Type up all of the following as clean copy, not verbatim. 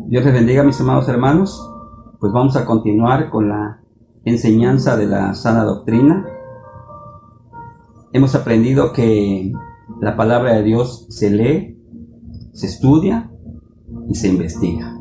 Dios les bendiga, mis amados hermanos. Pues vamos a continuar con la enseñanza de la sana doctrina. Hemos aprendido que la palabra de Dios se lee, se estudia y se investiga.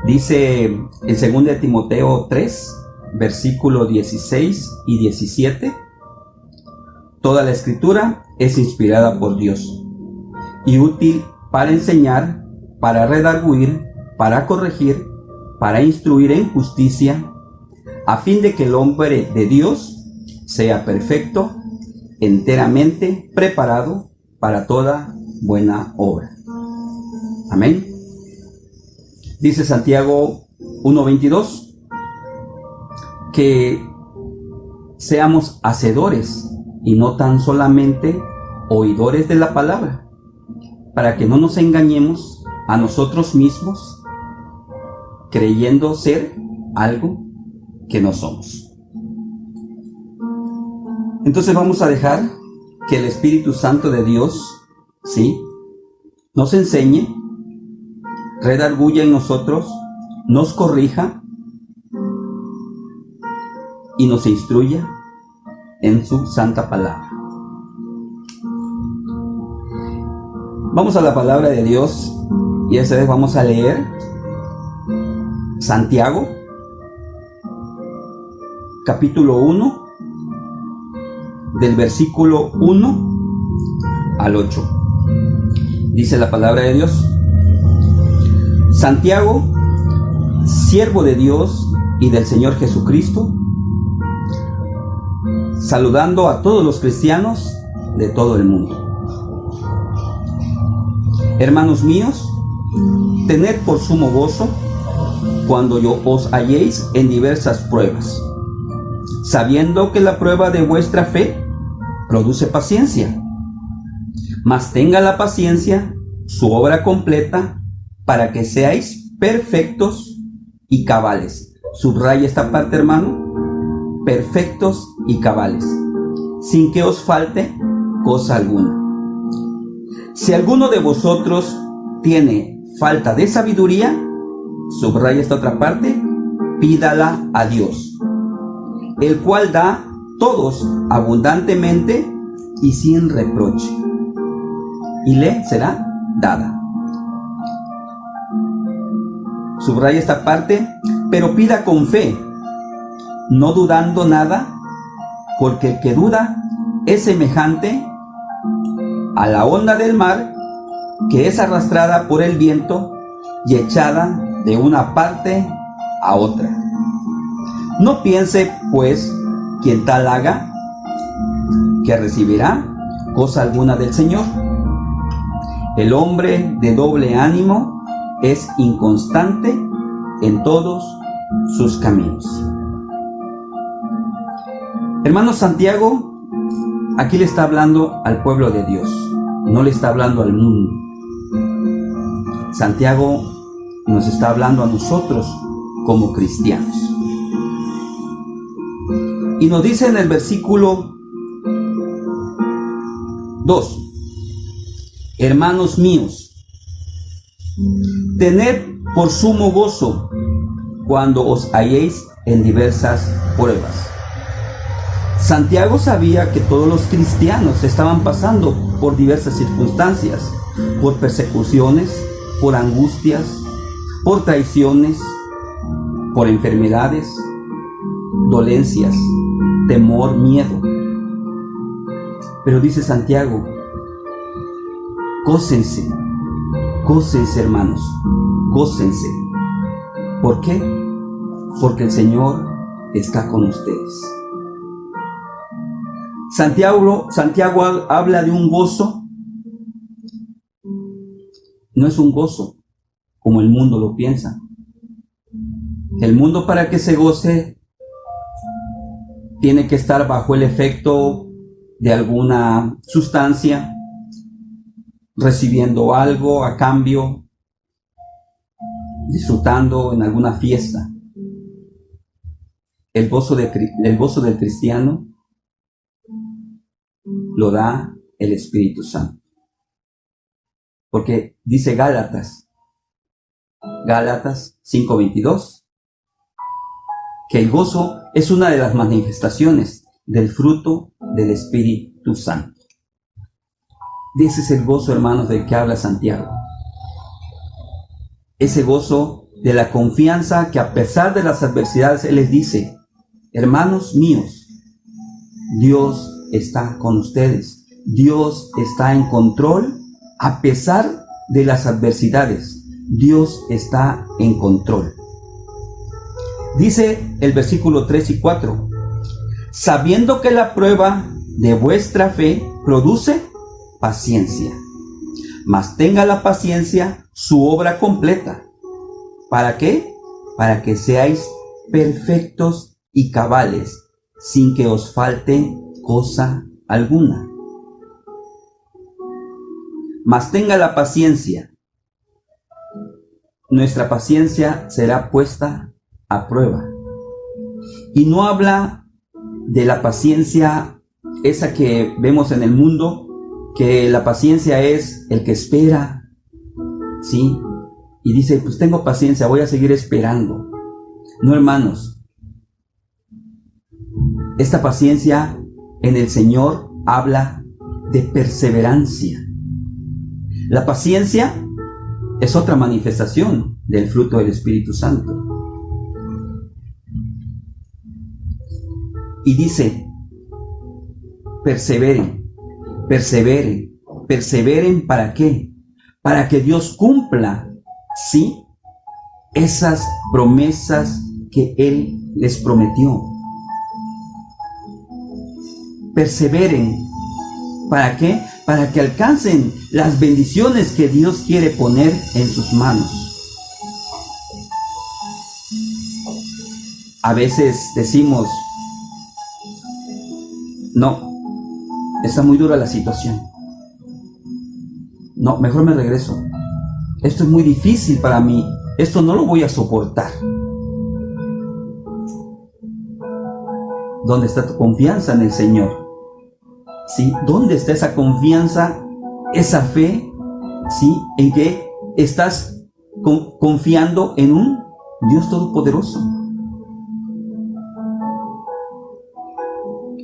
Dice en 2 Timoteo 3, versículo 16 y 17: toda la escritura es inspirada por Dios y útil para enseñar, para redarguir, para corregir, para instruir en justicia, a fin de que el hombre de Dios sea perfecto, enteramente preparado para toda buena obra. Amén. Dice Santiago 1:22 que seamos hacedores y no tan solamente oidores de la palabra, para que no nos engañemos a nosotros mismos creyendo ser algo que no somos. Entonces vamos a dejar que el Espíritu Santo de Dios, ¿sí?, nos enseñe, redarguya en nosotros, nos corrija y nos instruya en su santa palabra. Vamos a la palabra de Dios y esta vez vamos a leer Santiago, capítulo 1, del versículo 1 al 8. Dice la palabra de Dios: Santiago, siervo de Dios y del Señor Jesucristo, saludando a todos los cristianos de todo el mundo. Hermanos míos, tened por sumo gozo cuando os halléis en diversas pruebas, sabiendo que la prueba de vuestra fe produce paciencia. Mas tenga la paciencia su obra completa, para que seáis perfectos y cabales. Subraya esta parte, hermano: perfectos y cabales, sin que os falte cosa alguna. Si alguno de vosotros tiene falta de sabiduría, subraya esta otra parte, pídala a Dios, el cual da todos abundantemente y sin reproche, y le será dada. Subraya esta parte: pero pida con fe, no dudando nada, porque el que duda es semejante a la onda del mar, que es arrastrada por el viento y echada de una parte a otra. No piense, pues, quien tal haga, que recibirá cosa alguna del Señor. El hombre de doble ánimo es inconstante en todos sus caminos. Hermano, Santiago aquí le está hablando al pueblo de Dios, no le está hablando al mundo. Santiago nos está hablando a nosotros como cristianos. Y nos dice en el versículo 2: hermanos míos, tened por sumo gozo cuando os halléis en diversas pruebas. Santiago sabía que todos los cristianos estaban pasando por diversas circunstancias, por persecuciones, por angustias, por traiciones, por enfermedades, dolencias, temor, miedo. Pero dice Santiago: gócense, gócense, hermanos, gócense. ¿Por qué? Porque el Señor está con ustedes. Santiago habla de un gozo. No es un gozo como el mundo lo piensa. El mundo, para que se goce, tiene que estar bajo el efecto de alguna sustancia, recibiendo algo a cambio, disfrutando en alguna fiesta. El gozo del cristiano lo da el Espíritu Santo. Porque dice Gálatas 5:22, que el gozo es una de las manifestaciones del fruto del Espíritu Santo. Ese es el gozo, hermanos, del que habla Santiago. Ese gozo de la confianza que a pesar de las adversidades, Él les dice: hermanos míos, Dios está con ustedes. Dios está en control a pesar de las adversidades. Dios está en control. Dice el versículo 3 y 4, sabiendo que la prueba de vuestra fe produce paciencia, mas tenga la paciencia su obra completa. ¿Para qué? Para que seáis perfectos y cabales, sin que os falte cosa alguna. Mas tenga la paciencia. Nuestra paciencia será puesta a prueba. Y no habla de la paciencia esa que vemos en el mundo, que la paciencia es el que espera, ¿sí? Y dice, pues tengo paciencia, voy a seguir esperando. No, hermanos. Esta paciencia en el Señor habla de perseverancia. La paciencia es otra manifestación del fruto del Espíritu Santo. Y dice, perseveren, perseveren, perseveren, ¿para qué? Para que Dios cumpla, ¿sí?, esas promesas que Él les prometió. Perseveren, ¿para qué? Para que alcancen las bendiciones que Dios quiere poner en sus manos. A veces decimos, no, está muy dura la situación. No, mejor me regreso. Esto es muy difícil para mí. Esto no lo voy a soportar. ¿Dónde está tu confianza en el Señor? ¿Sí? ¿Dónde está esa confianza, esa fe? ¿Sí? ¿En que estás confiando en un Dios todopoderoso?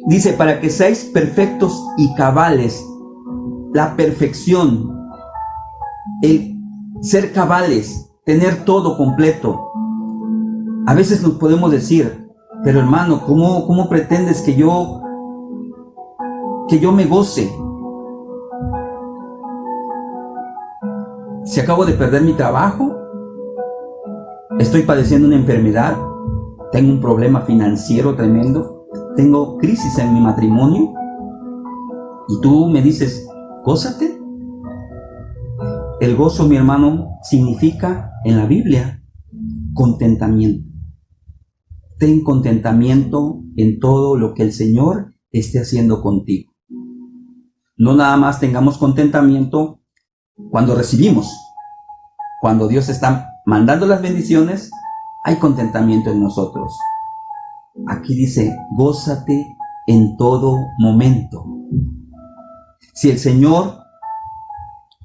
Dice, para que seáis perfectos y cabales. La perfección, el ser cabales, tener todo completo. A veces nos podemos decir, pero hermano, ¿cómo pretendes que yo me goce? Si acabo de perder mi trabajo, estoy padeciendo una enfermedad, tengo un problema financiero tremendo, tengo crisis en mi matrimonio, y tú me dices, gózate. El gozo, mi hermano, significa en la Biblia contentamiento. Ten contentamiento en todo lo que el Señor esté haciendo contigo. No nada más tengamos contentamiento cuando recibimos. Cuando Dios está mandando las bendiciones, hay contentamiento en nosotros. Aquí dice, gózate en todo momento. Si el Señor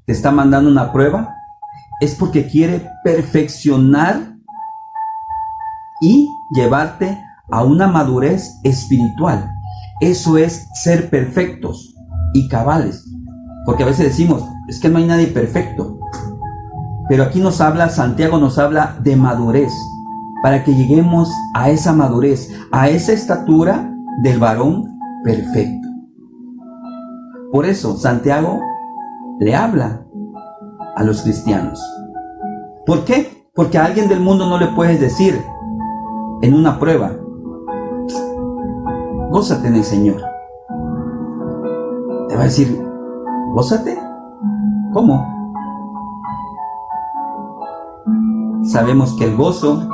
te está mandando una prueba, es porque quiere perfeccionar y llevarte a una madurez espiritual. Eso es ser perfectos y cabales. Porque a veces decimos, es que no hay nadie perfecto. Pero aquí Santiago nos habla de madurez, para que lleguemos a esa madurez, a esa estatura del varón perfecto. Por eso Santiago le habla a los cristianos. ¿Por qué? Porque a alguien del mundo no le puedes decir en una prueba, gózate en el Señor. Te va a decir, gózate. ¿Cómo? Sabemos que el gozo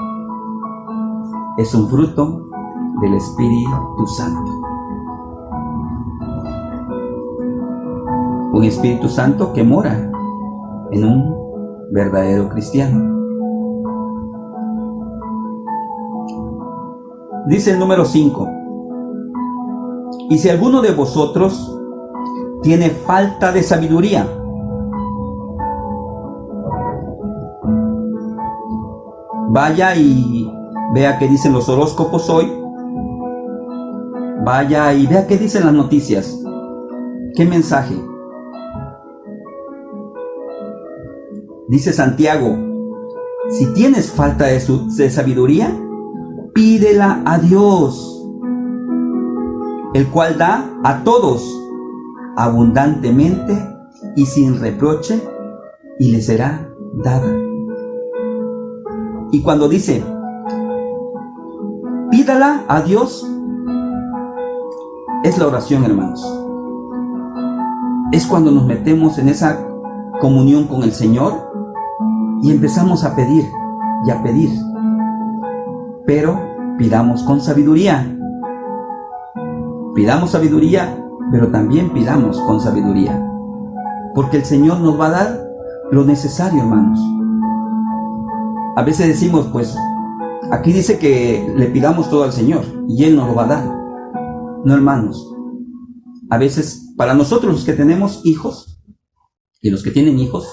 es un fruto del Espíritu Santo. Un Espíritu Santo que mora en un verdadero cristiano. Dice el número 5. Y si alguno de vosotros tiene falta de sabiduría, Vaya y vea qué dicen los horóscopos hoy. Vaya y vea qué dicen las noticias. ¿Qué mensaje? Dice Santiago, si tienes falta de sabiduría, pídela a Dios, el cual da a todos abundantemente y sin reproche, y le será dada. Y cuando dice, pídala a Dios, es la oración, hermanos. Es cuando nos metemos en esa comunión con el Señor y empezamos a pedir y a pedir. Pero pidamos con sabiduría. Pidamos sabiduría, pero también pidamos con sabiduría. Porque el Señor nos va a dar lo necesario, hermanos. A veces decimos, pues, aquí dice que le pidamos todo al Señor y Él nos lo va a dar. No, hermanos. A veces, para nosotros los que tenemos hijos y los que tienen hijos,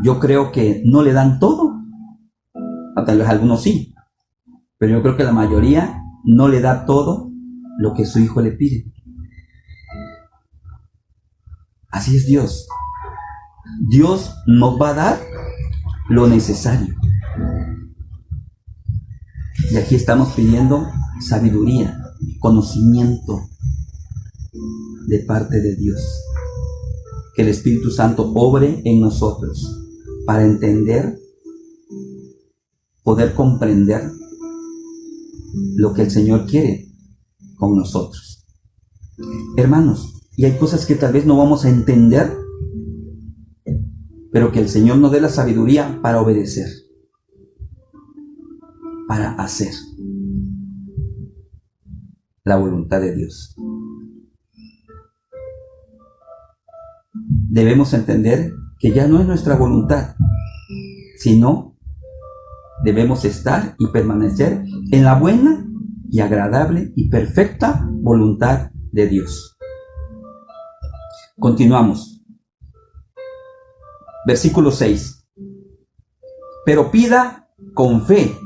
yo creo que no le dan todo. Tal vez algunos sí, pero yo creo que la mayoría no le da todo lo que su hijo le pide. Así es Dios. Dios nos va a dar lo necesario. Y aquí estamos pidiendo sabiduría, conocimiento de parte de Dios. Que el Espíritu Santo obre en nosotros para entender, poder comprender lo que el Señor quiere con nosotros. Hermanos, y hay cosas que tal vez no vamos a entender, pero que el Señor nos dé la sabiduría para obedecer, para hacer la voluntad de Dios. Debemos entender que ya no es nuestra voluntad, sino debemos estar y permanecer en la buena y agradable y perfecta voluntad de Dios. Continuamos. Versículo 6. Pero pida con fe,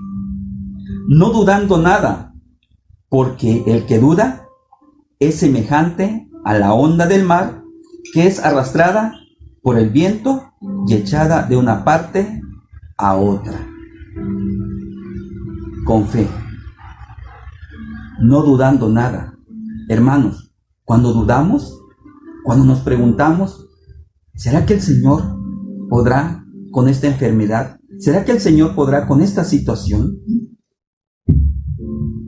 no dudando nada, porque el que duda es semejante a la onda del mar, que es arrastrada por el viento y echada de una parte a otra. Con fe, no dudando nada. Hermanos, cuando dudamos, cuando nos preguntamos, ¿será que el Señor podrá con esta enfermedad? ¿Será que el Señor podrá con esta situación?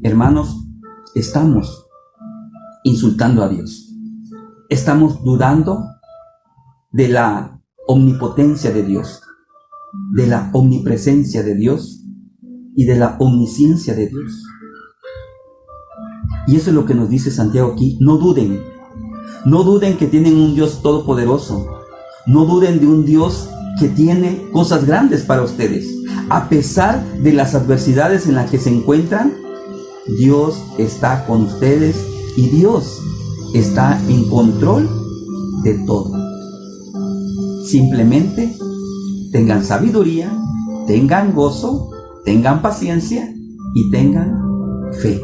Hermanos, estamos insultando a Dios. Estamos dudando de la omnipotencia de Dios, de la omnipresencia de Dios y de la omnisciencia de Dios. Y eso es lo que nos dice Santiago aquí. No duden que tienen un Dios todopoderoso. No duden de un Dios que tiene cosas grandes para ustedes. A pesar de las adversidades en las que se encuentran, Dios está con ustedes y Dios está en control de todo. Simplemente tengan sabiduría, tengan gozo, tengan paciencia y tengan fe.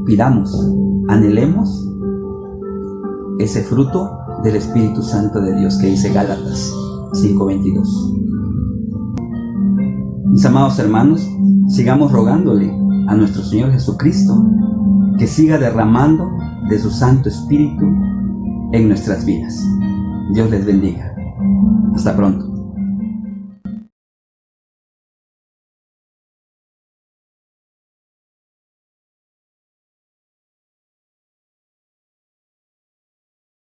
Pidamos, anhelemos ese fruto del Espíritu Santo de Dios que dice Gálatas 5:22. Mis amados hermanos, sigamos rogándole a nuestro Señor Jesucristo que siga derramando de su Santo Espíritu en nuestras vidas. Dios les bendiga. Hasta pronto.